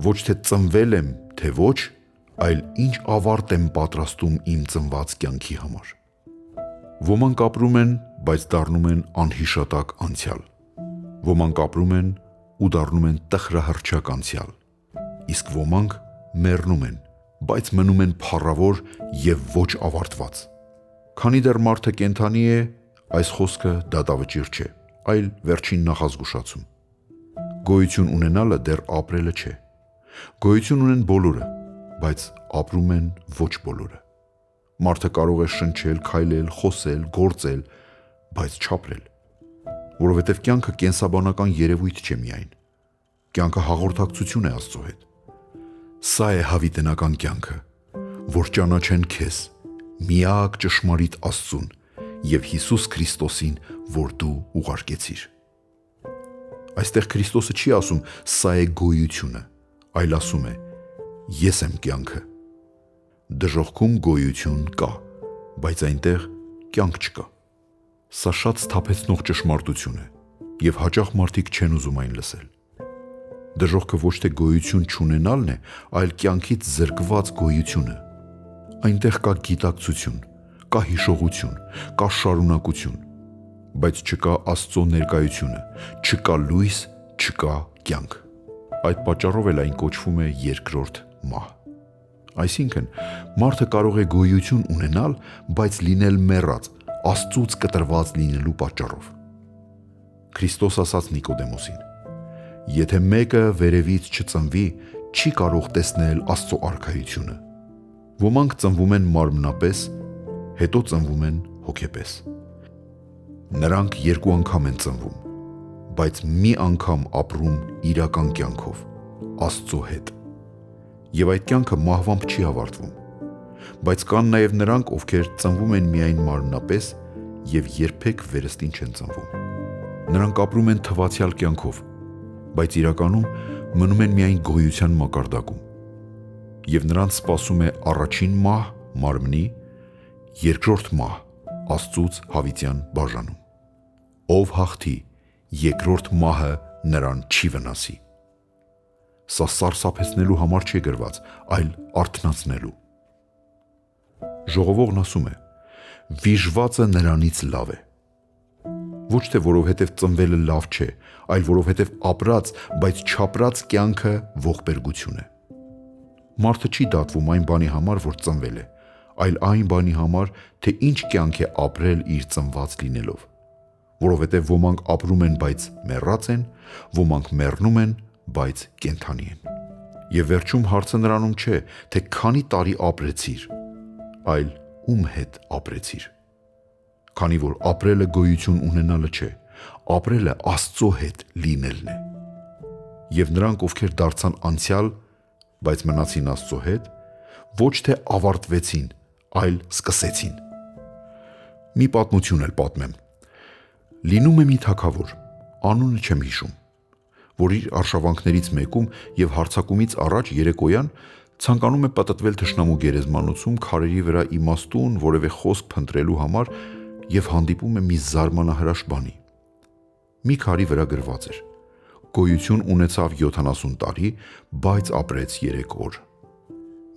Ոչ թե ծնվել եմ, թե ոչ, այլ ինչ ավարտ եմ պատրաստում իմ ծնված կյանքի համար։ Ոմանք ապրում են, բայց դառնում են անհիշատակ անցյալ։ Ոմանք ապրում են ու դառնում են տխրահռչակ անցյալ։ Իսկ ոմանք մեռնում են, բայց մնում են փառավոր եւ ոչ ավարտված։ Քանի դեռ մարդը կենդանի է, այս խոսքը դատավճիռ չէ, այլ վերջին նախազգուշացում։ Գոյություն ունենալը դեռ ապրելը չէ։ Գոյություն ունեն բոլորը, բայց ապրում են ոչ բոլորը։ Մարդը կարող է շնչել, քայլել, խոսել, գործել, բայց չապրել։ Որովհետև կյանքը կենսաբանական երևույթ չէ միայն։ Կյանքը հաղորդակցություն է Աստծո հետ։ Սա է հավիտենական կյանքը, որ ճանաչեն քեզ, միակ ճշմարիտ Աստծուն եւ Հիսուս Քրիստոսին, որ դու ուղարկեցիր։ Այստեղ Քրիստոսը չի ասում սա է գոյությունը, այլ ասում է ես եմ կյանքը։ Դժոխքում գոյություն կա, բայց այնտեղ կյանք չկա։ Սա շատ սթափեցնող ճշմարտություն է եւ հաճախ մարդիկ չեն ուզում այն լսել։ Դժոխքը ոչ թե գոյություն չունենալն է, այլ կյանքից զրկված գոյությունը։ Այնտեղ կա գիտակցություն, կա հիշողություն, կա շարունակություն, բայց չկա Աստծո ներկայությունը, չկա լույս, չկա կյանք։ Այդ պատճառով էլ այն կոչվում է երկրորդ մահ։ Այսինքն, մարդը կարող է գոյություն ունենալ, բայց լինել մեռած, Աստծուց կտրված լինելու պատճառով։ Քրիստոս ասաց Նիկոդեմոսին. Եթե մեկը վերևից չծնվի, չի կարող տեսնել Աստծո արքայությունը։ Ոմանք ծնվում են մարմնապես, հետո ծնվում են հոգեպես։ Նրանք երկու անգամ են ծնվում, բայց մի անգամ ապրում իրական կյանքով, Աստծո հետ։ Եվ այդ կյանքը մահվամբ չի ավարտվում։ Բայց կան նաև նրանք, ովքեր ծնվում են միայն մարմնապես եւ երբեք վերստին չեն ծնվում։ Նրանք ապրում են թվացյալ կյանքով, բայց իրականում մնում են միայն գոյության մակարդակում։ Եվ նրանց սպասում է առաջին մահ մարմնի, երկրորդ մահ Աստծուց հավիտյան բաժանում։ Ով հաղթի, երկրորդ մահը նրան չի վնասի։ Սա սարսափեցնելու համար չի գրված, այլ արթնացնելու։ Ժողովողն ասում է. վիժվածը նրանից լավ է։ Ոչ թե որովհետև ծնվելը լավ չէ, այլ որովհետև ապրած, բայց չապրած կյանքը ողբերգություն է։ Մարդը չի դատվում այն բանի համար, որ ծնվել է, այլ այն բանի համար, թե ինչ կյանք է ապրել իր ծնված լինելով։ Որովհետև ոմանք ապրում են, բայց մեռած են, ոմանք մեռնում են, բայց կենդանի են։ Եվ վերջում հարցը նրանում չէ, թե քանի տարի ապրեցիր, այլ ում հետ ապրեցիր։ Քանի որ ապրելը գոյություն ունենալը չէ, ապրելը Աստծո հետ լինելն է։ Եվ նրանք, ովքեր դարձան անցյալ, բայց մնացին Աստծո հետ, ոչ թե ավարտվեցին, այլ սկսեցին։ Մի պատմություն էլ պատմեմ։ Լինում է մի թագավոր, անունը չեմ հիշում, որ իր արշավանքներից մեկում եւ հարձակումից առաջ երեկոյան ցանկանում է պատտվել թշնամու գերեզմանոցում քարերի վրա իմաստուն որևէ խոսք փնտրելու համար եւ հանդիպում է մի զարմանահրաշ բանի։ Մի քարի վրա գրված էր. գոյություն ունեցավ 70 տարի, բայց ապրեց 3 օր։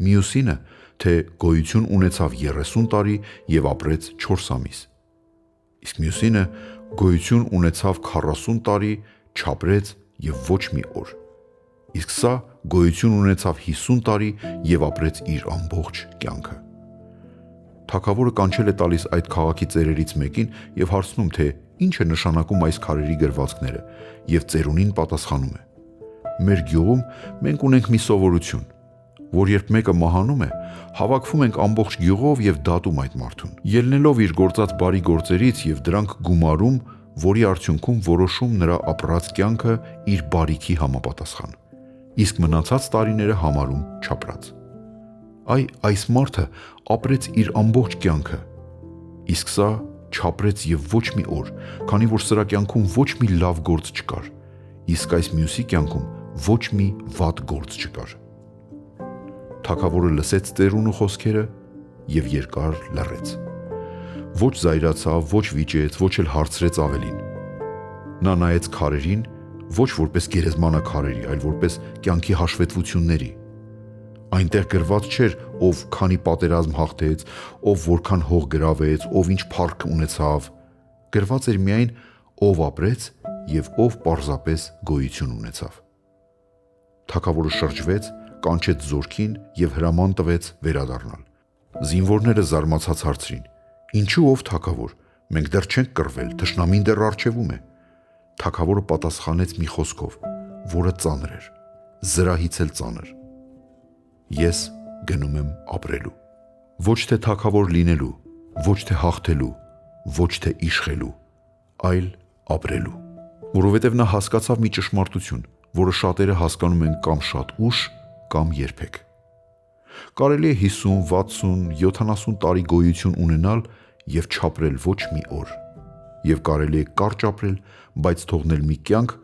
Մյուսինը, թե գոյություն ունեցավ 30 տարի եւ ապրեց 4 ամիս։ Իսկ մյուսինը գոյություն ունեցավ 40 տարի, չապրեց եւ ոչ մի օր։ Իսկ սա գոյություն ունեցավ 50 տարի եւ ապրեց իր ամբողջ կյանքը։ Թագավորը կանչել է տալիս այդ քաղաքի ծերերից մեկին եւ հարցնում, թե ինչ է նշանակում այս քարերի գրվածքները, եւ ծերունին պատասխանում է. Մեր գյուղում մենք ունենք մի սովորություն։ որ երբ մեկը մահանում է, հավաքվում ենք ամբողջ գյուղով եւ դատում այդ մարդուն, ելնելով իր գործած բարի գործերից եւ դրանք գումարում, որի արդյունքում որոշում նրա ապրած կյանքը իր բարիքի համապատասխան, իսկ մնացած տարիները համարում չապրած։ Այս մարդը ապրեց իր ամբողջ կյանքը, իսկ սա չապրեց եւ ոչ մի օր, քանի որ սրա կյանքում ոչ մի լավ գործ չկար, իսկ այս մյուսի կյանքում ոչ մի վատ գործ չկար։ Թագավորը լսեց ծերունու խոսքերը եւ երկար լռեց։ Ոչ զայրացավ, ոչ վիճեց, ոչ էլ հարցրեց ավելին։ Նա նայեց քարերին, ոչ որպես գերեզմանաքարերի, այլ որպես կյանքի հաշվետվությունների։ Այնտեղ գրված չէր, ով քանի պատերազմ հաղթեց, ով որքան հող գրավեց, ով ինչ փառք ունեցավ։ Գրված էր միայն ով ապրեց եւ ով պարզապես գոյություն ունեցավ։ Թագավորը շրջվեց, կանչեց զորքին եւ հրաման տվեց վերադառնալ։ Զինվորները զարմացած հարցրին. «Ինչու ով թագավոր, մենք դեռ չենք կռվել, թշնամին դեռ առջևում է»։ Թագավորը պատասխանեց մի խոսքով, որը ծանր էր, զրահից էլ ծանր. «Ես գնում եմ ապրելու, ոչ թե թագավոր լինելու, ոչ թե հաղթելու, ոչ թե իշխելու, այլ ապրելու»։ Որովհետև նա հասկացավ մի ճշմարտություն, որը շատերը հասկանում են կամ շատ ուշ, կամ երբեք։ Կարելի է 50, 60, 70 տարի գոյություն ունենալ եւ չապրել ոչ մի օր, եւ կարելի է կարճ ապրել, բայց թողնել մի կյանք,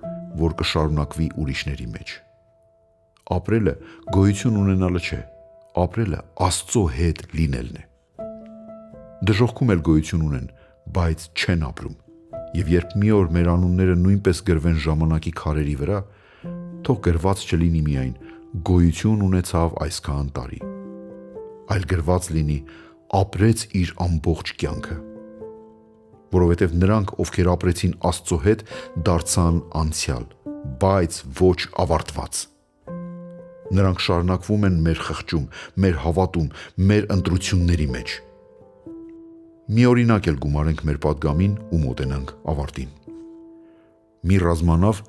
որ կշարունակվի ուրիշների մեջ։ Ապրելը գոյություն ունենալը չէ, ապրելը Աստծո հետ լինելն է։ Դժոխքում էլ գոյություն ունեն, բայց չեն ապրում, եւ երբ մի օր մեր անունները նույնպես գրվեն ժամանակի քարերի վրա, թող գրված չլինի միայն գոյություն ունեցավ այսքան տարի, այլ գրված լինի ապրեց իր ամբողջ կյանքը, որովհետև նրանք, ովքեր ապրեցին Աստծո հետ, դարձան անցյալ, բայց ոչ ավարտված։ Նրանք շարունակվում են մեր խղճում, մեր հավատում, մեր ընտրությունների մեջ։ Մի օրինակ էլ գումարենք մեր պատգամին ու մոտենանք ավարտին։ Մի ռազմանավ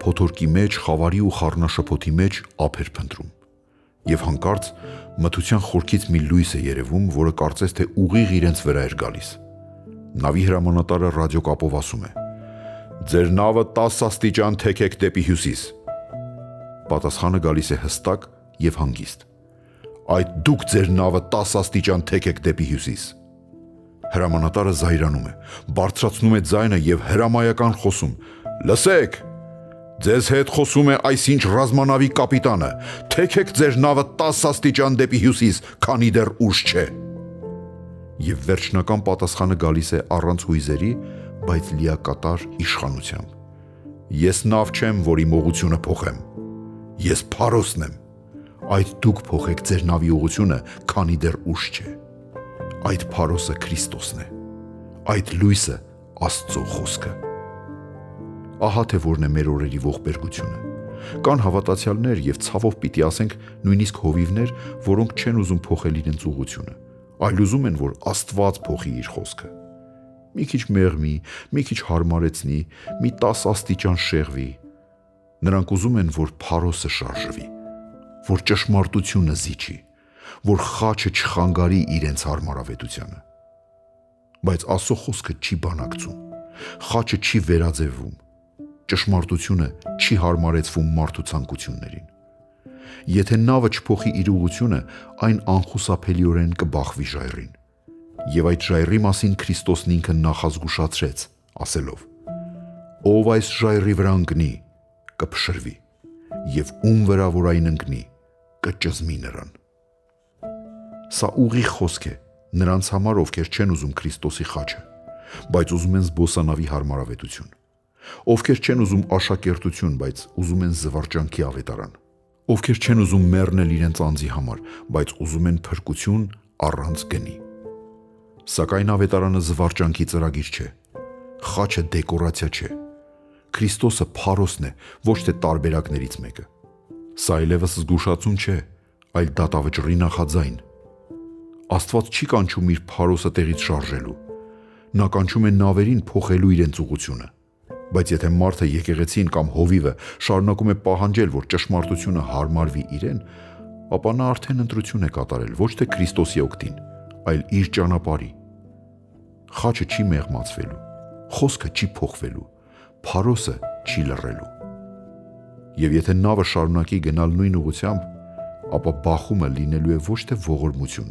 փոթորկի մեջ, խավարի ու խառնաշփոթի մեջ ափ էր փնտրում, եւ հանկարծ մթության խորքից մի լույս է երևում, որը կարծես թե ուղիղ իրենց վրա էր գալիս։ Նավի հրամանատարը ռադիոկապով ասում է. «Ձեր նավը 10 աստիճան թեքեք դեպի հյուսիս»։ Պատասխանը գալիս է հստակ եւ հանգիստ. «Այդ դուք ձեր նավը 10 աստիճան թեքեք դեպի հյուսիս»։ Հրամանատարը զայրանում է, բարձրացնում է ձայնը եւ հրամայական խոսում. «Լսեք, ձեզ հետ խոսում է այսինչ ռազմանավի կապիտանը, թեքեք ձեր նավը 10 աստիճան դեպի հյուսիս, քանի դեռ ուշ չէ»։ Եվ վերջնական պատասխանը գալիս է առանց հույզերի, բայց լիակատար իշխանությամբ. «Ես նավ չեմ, որի մողությունը փոխեմ, ես Փարոսն եմ, այդ դուք փոխեք ձեր նավի ուղղությունը, քանի դեռ ուշ չէ»։ Այդ Փարոսը Քրիստոսն է, այդ լույսը Աստծո խոսքը։ Ահա թե որն է մեր օրերի ողբերգությունը։ Կան հավատացյալներ եւ ցավով պիտի ասենք նույնիսկ հովիվներ, որոնք չեն ուզում փոխել իրենց ուղղությունը, այլ ուզում են, որ Աստված փոխի իր խոսքը։ Մի քիչ մեղմի, մի քիչ հարմարեցնի, մի 10 աստիճան շեղվի։ Նրանք ուզում են, որ Փարոսը շարժվի, որ ճշմարտությունը զիջի, որ խաչը չխանգարի իրենց հարմարավետությանը։ Բայց Աստծո խոսքը չի բանակցում, խաչը չի վերաձևվում, ճշմարտությունը չի հարմարեցվում մարդու ցանկություններին։ Եթե նավը չփոխի իր ուղղությունը, այն անխուսափելիորեն կբախվի ժայռին։ Եվ այդ ժայռի մասին Քրիստոսն ինքը նախազգուշացրեց, ասելով. «Ով այս ժայռի վրա ընկնի, կփշրվի, եւ ում վրա որ այն ընկնի, կճզմի նրան»։ Սա ուղիղ խոսք է նրանց համար, ովքեր չեն ուզում Քրիստոսի խաչը, բայց ուզում են զբոսանավի հարմարավետություն, ովքեր չեն ուզում աշակերտություն, բայց ուզում են զվարճանքի ավետարան, ովքեր չեն ուզում մեռնել իրենց անձի համար, բայց ուզում են փրկություն առանց գնի։ Սակայն ավետարանը զվարճանքի ծրագիր չէ, խաչը դեկորացիա չէ, Քրիստոսը Փարոսն է, ոչ թե տարբերակներից մեկը։ Սա այլևս զգուշացում չէ, այլ դատավճռի նախաձայն։ Աստված չի կանչում իր Փարոսը տեղից շարժելու, նա կանչում է նավերին փոխելու իրենց ուղղությունը։ Բայց եթե մարդը եկեղեցին կամ հովիվը շարունակում է պահանջել, որ ճշմարտությունը հարմարվի իրեն, ապա նա արդեն ընտրություն է կատարել ոչ թե Քրիստոսի օգտին, այլ իր ճանապարհի։ Խաչը չի մեղմացվելու, խոսքը չի փոխվելու, փարոսը չի լռելու։ Եվ եթե նավը շարունակի գնալ նույն ուղղությամբ, ապա բախումը լինելու է ոչ թե ողորմություն,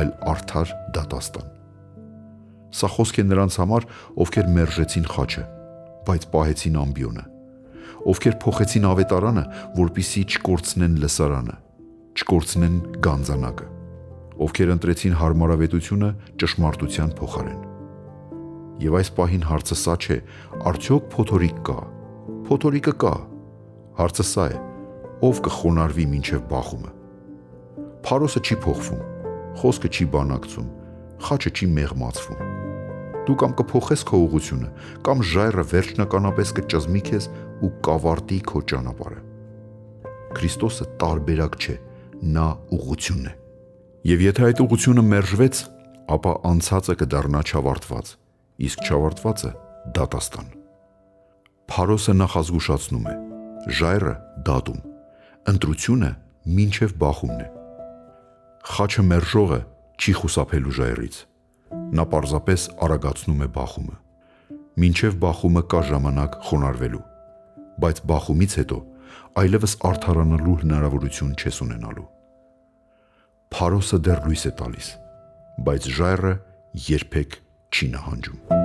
այլ արդար դատաստան։ Սա խոսք է նրանց համար, ովքեր մերժեցին խաչը, բայց պահեցին ամբիոնը, ովքեր փոխեցին ավետարանը, որպիսի չկորցնեն լսարանը, չկորցնեն գանձանակը, ովքեր ընտրեցին հարմարավետությունը ճշմարտության փոխարեն։ Եվ այս պահին հարցը սա չէ, արդյոք փոթորիկ կա։ Փոթորիկը կա։ Հարցը սա է, ով կխոնարհվի մինչև բախումը։ Փարոսը չի փոխվում, խոսքը չի բանակցում, խաչը չի մեղմացվում։ Դու կամ կփոխես քո ուղղությունը, կամ ժայռը վերջնականապես կճզմի քեզ ու կավարտի քո ճանապարհը։ Քրիստոսը տարբերակ չէ, նա ուղղությունն է։ Եվ եթե այդ ուղղությունը մերժվեց, ապա անցածը կդառնա չավարտված, իսկ չավարտվածը դատաստան։ Փարոսը նախազգուշացնում է, ժայռը դատում, ընտրությունը մինչև բախումն է։ Խաչը մերժողը չի խուսափելու ժայռից, նա պարզապես արագացնում է բախումը։ Մինչև բախումը կա ժամանակ խոնարհվելու, բայց բախումից հետո այլևս արդարանալու հնարավորություն չես ունենալու։ Փարոսը դեռ լույս է տալիս, բայց ժայռը երբեք չի նահանջում։